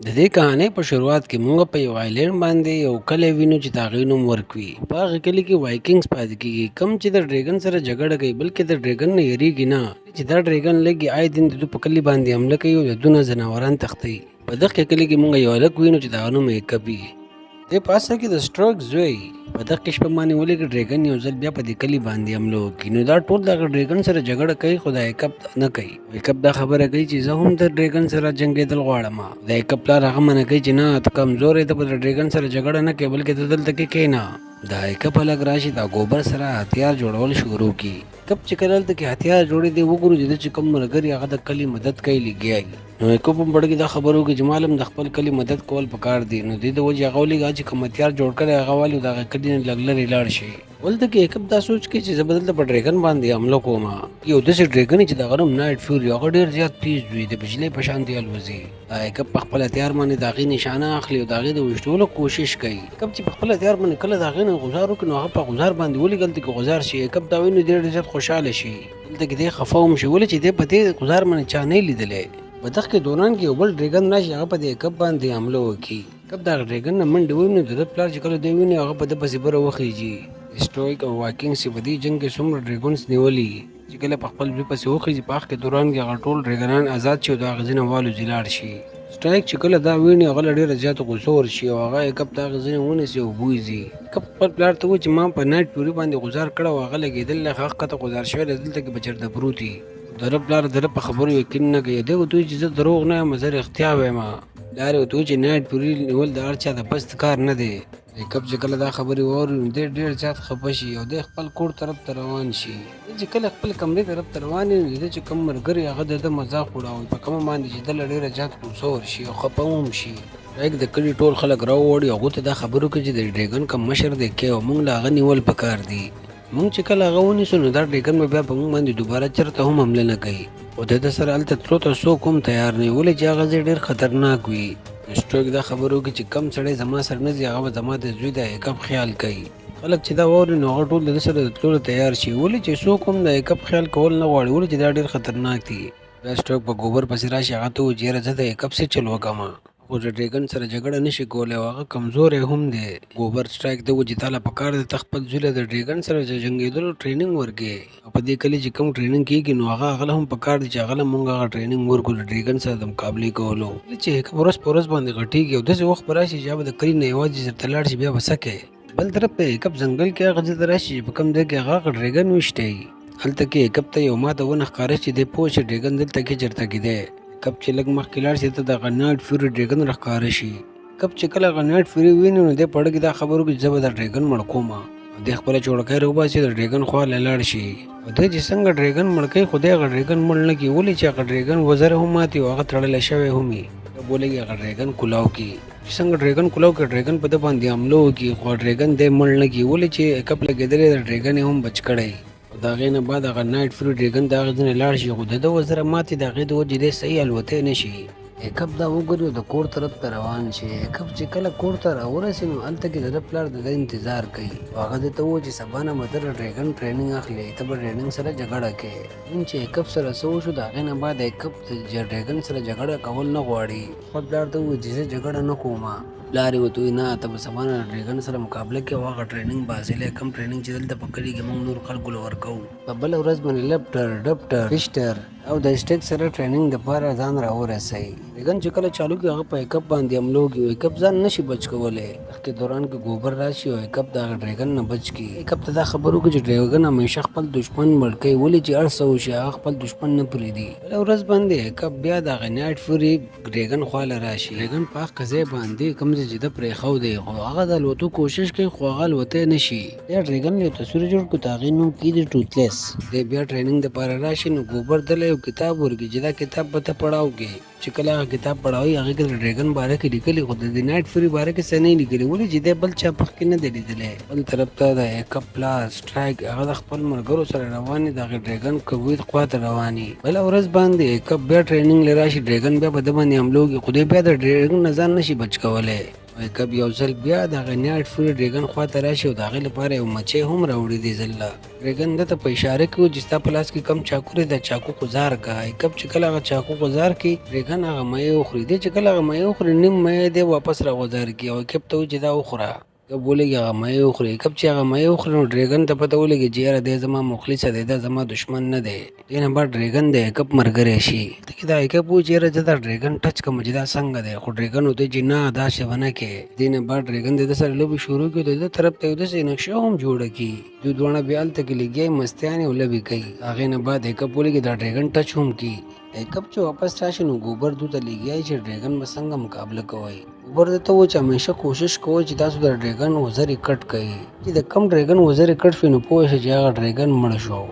د دې کهانۍ په شروعات کې موږ په یو آیلینډ باندې یو کلی وینو چې د هغې نوم ورک وي. په هغه کلي کې وایکینګز پاتې کېږي، کوم چې د ډریګن سره جګړه کوي بلکې د ډریګن نه یریږي نه، چې دا ډریګن لږ آی دین د دوی په کلي باندې حمله کوي او د دوی نه ځناوران تښتوي. په دغه کلي کې موږ یو هلک وینو چې د هغه نوم ایکب وي. دی په اصل کې د سټروک زوی. په دغه شپه باندې ولې ډریګن یو ځل بیا په دې کلي باندې حمله وکړي، نو دا ټول دغه ډریګن سره جګړه کوي، خو د ایکب نه کوي. ایکب دا خبره کوي چې زه هم د ډریګن سره جنګېدل غواړم. د ایکب پلار هغه منع کوي چې نه، ته کمزور یې، ته به د ډریګن سره جګړه نه کوې بلکې ته دلته کې کښېنه. د ایکب هلک راشي د ګوبر سره هتیار جوړول شروع کړي. ایکب چې کله هلته کې هتیار جوړې دی وګورو چې د چې کوم ملګري هغه د کلي مدد کوي لګیا وي. نو ایکوب هم پړ کې دا خبرو کې چې معلوم د خپل کلي مدد کول پکار دي، نو دې د وجې هغه ولېږه چې کوم هتیار جوړ کړی هغه والي د هغه کلي نه لږ لرې لاړ شي. ولته کې ایکوب دا سوچ کوي چې زه به دلته په ډریګن باندې حمله کوم. یو داسې ډریګن چې د هغه نوم نایټ فیوري، هغه ډېر زیات تیز وي، د بجلۍ په شانتې الوځي. ایکوب په خپل هتیار باندې د هغې نشانه اخلي او د هغې د ویشتولو کوشش کوي. ایکوب چې په خپل هتیار باندې کله د هغې نه غوځار وکړي نو هغه په غوځار باندې ولې دلته کې غوځار شي، ایکوب دا ویني ډېر زیات خوشحاله شي. دلته کې دی خفه هم شي ولې چې دی په دې غوځار باندې چا نه لیدلی. په دغه کې دوران کې یو بل ډریګن راشي، هغه په دې ایکب باندې حمله وکړي. ایکب د هغه ډریګن نه منډې وویني، د ده پلار چې کله دی ویني هغه په ده پسې بره وخیږي. سټویک او واکینګز چې په دې جنګ کې څومره ډریګنز نیولي چې کله په خپل زوی پسې وخیږي، په هغه کې دوران کې هغه ټول ډریګنان آزاد شي او د هغه ځینې والوځي لاړ شي. سټرایک چې کله دا ویني هغه له ډېره زیاته غوسه ورشي او هغه ایکب ته هغه ځینې ونیسي او بوځي. ایکب خپل پلار ته وایي چې ما په نایټ فیوري باندې غوځار کړی او هغه لګېدل له هغه ښکته غوځار شوی دی، دلته کې به چېرته پروت وي. د ده پلار د ده په خبرو یقین نه کوي. دی ورته وایي چې زه دروغ نه یم، زه رښتیا وایم. پلار یې ورته وایي چې نایټ فیوري نیول د هر چا د بس کار نه دی. ایکب چې کله دا خبرې واوري نو دی ډېر زیات خفه شي او دی خپل کور طرف ته روان شي. دی چې کله خپل کمرې طرف ته روان وي نو د ده چې کوم ملګري هغه د ده مذاق وړاوي په کومه باندې چې ده له ډېره زیات غوسه ورشي او خفه هم شي. سټرایک د کلي ټول خلک راووړي او هغو ته دا خبرې وکړي چې د ډریګن کوم مشر دی کوي او موږ له هغه نیول پکار دي. موږ چې کله هغه ونیسو نو دا ډریګن به بیا په موږ باندې دوباره چېرته هم حمله نه کوي. خو د ده سره هلته تلو ته څوک هم تیار نه وي ولې چې هغه ځای ډېر خطرناک وي. سټروک دا خبرو کې چې کم سړی زما سره نه ځي هغه به زما د زوی د ایکب خیال کوي. خلک چې دا واوري نو هغه ټول د ده سره د تللو تیار شي ولې چې څوک هم د ایکب خیال کول نه غواړي ولې چې دا ډېر خطرناک دي. بیا سټروک په ګوبر پسې راشي، هغه ته وایي چې یاره زه د ایکب څه چل وکړم، خو د ډریګن سره جګړه نشي کولی او هغه کمزوری هم دی. ګوبر سټرایک ته وایي چې تا له پکار دی ته خپل زوی له د ډریګن سره د جنګېدلو ټریننګ ورکړې او په دې کلي چې کوم ټریننګ کېږي نو هغه له هم پکار دی چې هغه له موږ هغه ټریننګ ورکړو د ډریګن سره د مقابلې کولو. چې ایکب ورځ په ورځ باندې غټېږي او داسې وخت به راشي چې به د کلي نه یوازې درته لاړ شي بیا به څه کوې. بل طرف ته ایکب ځنګل کې هغه ځای ته راشي چې په کوم ځای کې هغه ډریګن ویشتی وي. هلته کې ایکب ته یو ماته ونه ښکاره چې دی پوه شي ډریګن دلته کې چېرته کې دی. ایکب چې لږ مخکې لاړ شي ته دغه نایټ فیوري ډریګن راښکاره شي. ایکب چې کله هغه نایټ فیوري ویني نو دی په اړه کې دا خبر وکړي چې زه به دا ډریګن مړ کوم او دی خپله چوړکی راوباسي د ډریګن خوا له لاړ شي. او دی چې څنګه ډریګن مړ کوي خو دی هغه ډریګن مړ نه کړي ولې چې هغه ډریګن وزره هم ماتي او هغه تړلی شوی هم وي. بولېږي هغه ډریګن کولاو کړي چې څنګه ډریګن کولاو کړي ډریګن په ده باندې حمله وکړي خو ډریګن دی مړ نه کړي ولې چې ایکب لګېدلی د ډریګن یې هم بچ کړی. او د هغې نه بعد هغه نایټ فیوري ډریګن د هغې ځینې لاړ شي خو د ده وزره ماتې د هغې د وجې دی صحیح الوتی نه شي. ایکب دا وګوري او د کور طرف ته روان شي. ایکب چې کله کور ته راورسي نو هلته کې د ده پلار د ده انتظار کوي او هغه ده ته ووایي چې سبا نه به ته د ډریګن ټریننګ اخلې، ته به ډریګن سره جګړه کوې. نن چې ایکب سره څه وشو د هغې نه بعد ایکب د ډریګن سره جګړه کول نه غواړي. خپل پلار ته ووایي چې زه جګړه نه کوم. پلار یې ورته وایي نه ته به سبا نه د ډریګن سره مقابله کوې او هغه ټریننګ به حاصلوې کوم ټریننګ چې دلته په کلي کې موږ نور خلکو له ورکوو. په بله ورځ باندې لپټر ډپټر فیشټر او د سټیک سره ټریننګ دپاره ځان راورسوي. ډریګن چې کله چالو کړي هغه په ایکب باندې حمله وکړي او ایکب ځان نشي بچ کولی. دغه دوران کې ګوبر راشي او ایکب د هغه ډریګن نه بچ کړي. ایکب ته دا خبر وکړي چې ډریګن همیشه خپل دښمن مړ کوي ولې چې هر څه وشي هغه خپل دښمن نه پرېږدي. بله ورځ باندې ایکب بیا د هغه نایټ فیوري ډریګن خواله راشي. ډریګن په هغه ځای باندې کوم ځای چې ده پرېښودی خو هغه د الوتو کوشش کوي خو هغه الوتی نه شي. بیا ډریګن یو تصویر جوړ کړو د هغې نوم کېږي ټوتلیس. دی بیا ټریننګ دپاره راشي نو ګوبر دله یو کتاب ورکړي چې دا کتاب به ته پړاو کې چې کله هغه کتاب پړاوي هغې کې د ډریګن باره کې لیکلي خو د دې نایټ فیوري باره کې څه نه یې لیکلي ولې چې دی بل چا مخکې نه دی لیدلی. بل طرف ته د ایکب پلار سټرایک هغه د خپل ملګرو سره روان دي د هغې ډریګن قوي خوا ته روان دي. بله ورځ باندې ایکب بیا ټریننګ له راشي ډریګن بیا په ده باندې حمله وکړي خو دی بیا د ډریګن نه ځان نشي بچ کولی. وایي کب یو ځل بیا دغه نیاټ فوري ډریګن خواته راشي او د هغې لپاره یو مچۍ هم راوړي دې ځل له ډریګن ده ته په اشاره کې و چې ستا په لاس کې کم چاقو دی دا چاقو غوځار کړه. کب چې کله هغه چاقو غوځار کړي ډریګن هغه مۍ وخوري. دی چې کله هغه مۍ وخوري نیم مۍ دی واپس را غوځار کړي او کب ته وایي چې دا وخوره. کب ولګي هغه مۍ وخوري. کب چې هغه مۍ وخوري نو ډریګن ته پته ولګي چې یاره دی زما مخلصه دی دا زما دشمن نه دی. دې نه بعد ډریګن د کب ملګری شي. دغې دا کب وایي چې یاره زه دا ډریګن ټچ کړم چې دا څنګه دی خو ډریګن ورته چې نه داسې به نه کوې. دې نه بعد ډریګن د ده سره لوبې شروع کړي د ده طرف ته یو داسې نقشه هم جوړه کړي. دوی دواړه بیا هلته کې لګیا مستیانې او لوبې کوي. هغې نه بعد کب ولګي دا ډریګن ټچ هم کړي. کب چې واپس راشي نو ګوبر دوی ته لګیا چې ډریګن به څنګه مقابله کوئ. ګوبر ده ته وایي چې همیشه کوشش کوئ چې تاسو د ډریګن وزرې کټ کړئ. چې د کم ډریګن وزرې کټ شوي نو پوه شئ چې هغه ډریګن مړ شو.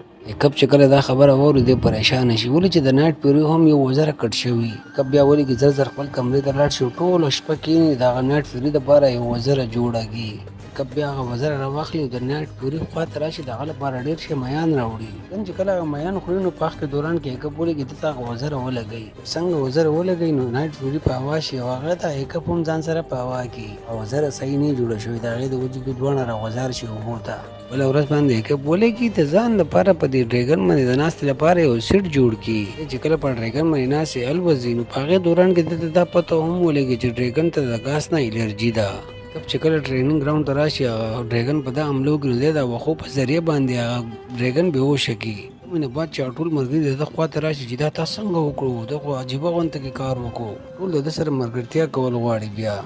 کب چې کله دا خبره واوري دی پریشانه شي ولې چې د نایټ فیوري هم یو وزره کټ شوي. کب بیا ولګي زر زر خپل کمرې ته لاړ شي ټوله شپه کښېني د هغه نایټ فیوري دپاره یو وزره جوړه کړي. کب بیا هغه وزره راواخلي او د نایټ فیوري خواته راشي د هغه لپاره ډېر شي میان راوړي. نن چې کله هغه میان خوري نو په وخت دوران کې کب ولګي ده ته هغه وزره ولګوي. څنګه وزره ولګوي نو نایټ فیوري په هوا شي او هغه ته کب هم ځان سره په هوا کړي او وزره صحیح نه جوړه شوې د هغې د وجې دوی دواړه راغوځار شي اوبو ته. بله ورځ باندې کب ولګي د ځان لپاره په دې ډریګن باندې د ناستې لپاره یو سیټ جوړ کړي. چې کله په ډریګن باندې ناستې الوځي نو په هغې دوران کې ده ته دا پته هم ولګي چې ډریګن ته د ګاز نه الرجي ده. کب چې کله ټریننګ ګراوند ته راشي ډریګن په دا حملو کې نو دی د وښو په ذریعه باندې هغه ډریګن بېهوشه کړي. مینه بعد چې ټول ملګري د ده خواته راشي چې دا تا څنګه وکړو ده خو عجیبه غونته کې کار وکړو. ټول د ده سره ملګرتیا کول غواړي. بیا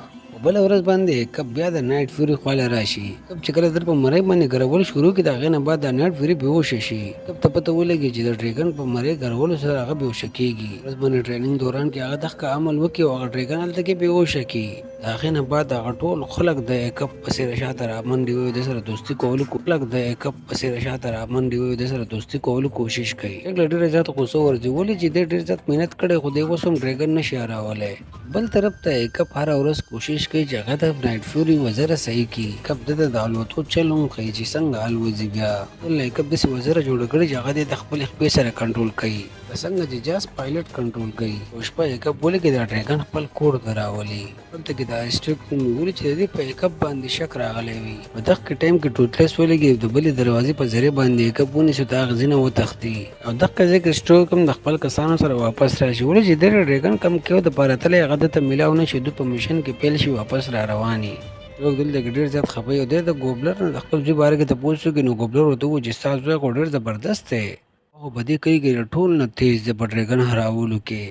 بله ورځ باندې کب بیا د نایټ فیوري خواله راشي. کب چې کله در په مرۍ باندې ګرول شروع کړي د هغې نه بعد د نایټ فیوري بېهوشه شي. کب ته پته ولګي چې د ډریګن په مرۍ ګرولو سره هغه بېهوشه کېږي. ورځ باندې ټریننګ دوران کې هغه دغه عمل وکړي او هغه ډریګن هلته کې بېهوشه کړي. د هغې نه بعد هغه ټول خلک د کب پسې شاته رامنډې وي د سره دوستي کولو خلک د کب پسې شاته رامنډې وي د سره دوستي کولو کوشش کوي. له ډېره زیاته غوسه ورځي ولې چې دی ډېر زیات محنت کړی خو دی اوس هم ډریګن نشي هراولی. بل طرف ته کب هره ورځ کوشش کوي چې هغه د نایټ فیوري وزره صحیح کړي. کب ده ته د الوتو چل هم ښیي چې څنګه الوځي. بیا بل کب داسې وزره جوړه کړې چې هغه دی د خپلې خپې سره کنټرول کوي څنګه چې جاز پایلټ کنټرول کوي. او شپه کب ولګي دا ډریګن خپل کور ته راولي. هلته کې دا اسټریک مې ولي چې د دې په کب باندې شک راغلی وي. په دغه ټایم کې ټوټلیس ولګي د بلې دروازې په ذریعه باندې کب ونیسو د هغه ځینه وتښتي او دغه ځای کې اسټریک هم د خپل کسانو سره واپس راشي. ولې چې د ډریګن کم کېو دپاره تلی هغه ده ته میلاو نه شي دوی په میشن کې پیل شي واپس را رواني. څوک دلته کې ډېر زیات خفه او دی د ګوبلر نه د خپل زوی باره کې تپوس وکړي نو ګوبلر ورته ووایي چې ستا زوی خو ډېر زبردست دی او په دې کلي کې ټول نه تیز دی په ډریګن هراولو کې.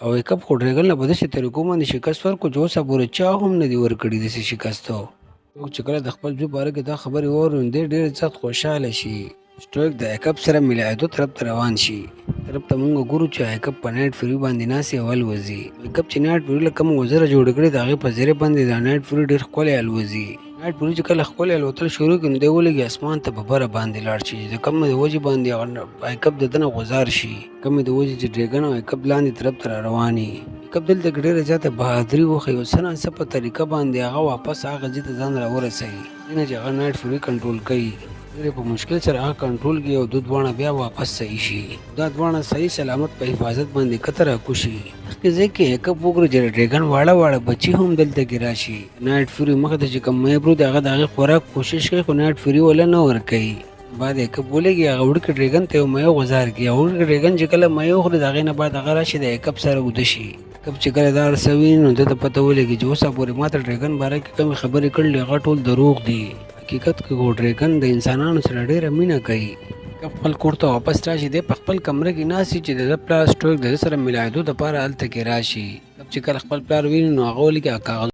او کب خو ډریګن له په داسې طریقو باندې شکست ورکړو چې اوسه پورې چا هم نه دي ورکړي داسې شکستو. څوک چې کله د خپل زوی باره کې دا خبرې واوري نو دی ډېر زیات خوشحاله شي. سټویک د کب سره ملاقاتو طرف ته روان شي. طرف ته مونږ ګورو چې کب په نایټ فیوري باندې ناستې او الوځي. کب چې نایټ فیوري له کومه وزره جوړه کړې د هغې په ذریعه باندې د نایټ فیوري ډېر ښکلی الوځي. نایټ فیوري چې کله ښکلی الوتل شروع کړي نو دی ولګي اسمان ته په بره باندې لاړ شي. د کومې د وجې باندې کب د ده نه غوځار شي. کومې د وجې چې ډریګن او کب لاندې طرف ته را رواني. کب دلته کې ډېره زیاته بهادري وښیي او څه ناڅه په طریقه باندې هغه واپس هغه ځای ته ځان راورسوي. دې نه چې هغه نایټ فیوري کنټرول کوي. ډېر په مشکل سره هغه کنټرول کړي او دوی دواړه بیا واپس صحیح شي. دا دواړه صحیح سلامت په حفاظت باندې کته راکوشي. دغه ځای کې کب وګوري چې ډریګن واړه واړه بچي هم دلته کې راشي. نایټ فیوري مخې ته چې کوم مۍ پروت دی هغه د هغې خوراک کوشش کوي خو نایټ فیوري وله نه ورکوي. بعد کب ولګي هغه وړوکی ډریګن ته یو مۍ غوځار کړي. هغه وړوکی ډریګن چې کله مۍ وخوري د هغې نه بعد هغه راشي د کب سره اوده شي. کب چې کله دا هر څه ویني نو ده ته پته ولګي چې اوسه پورې ما ته ډریګن باره کې کومې خبرې کړلې هغه ټول دروغ دي. حقیقت کې خو ډریګن د انسانانو سره ډېره مینه کوي. کب خپل کور ته واپس راشي. دی په خپل کمره کې ناست چې د ده پلار سټویک د ده سره ملاقاتو دپاره هلته کې راشي. کب چې کله خپل پلار ویني نو هغه ولګي کاغذ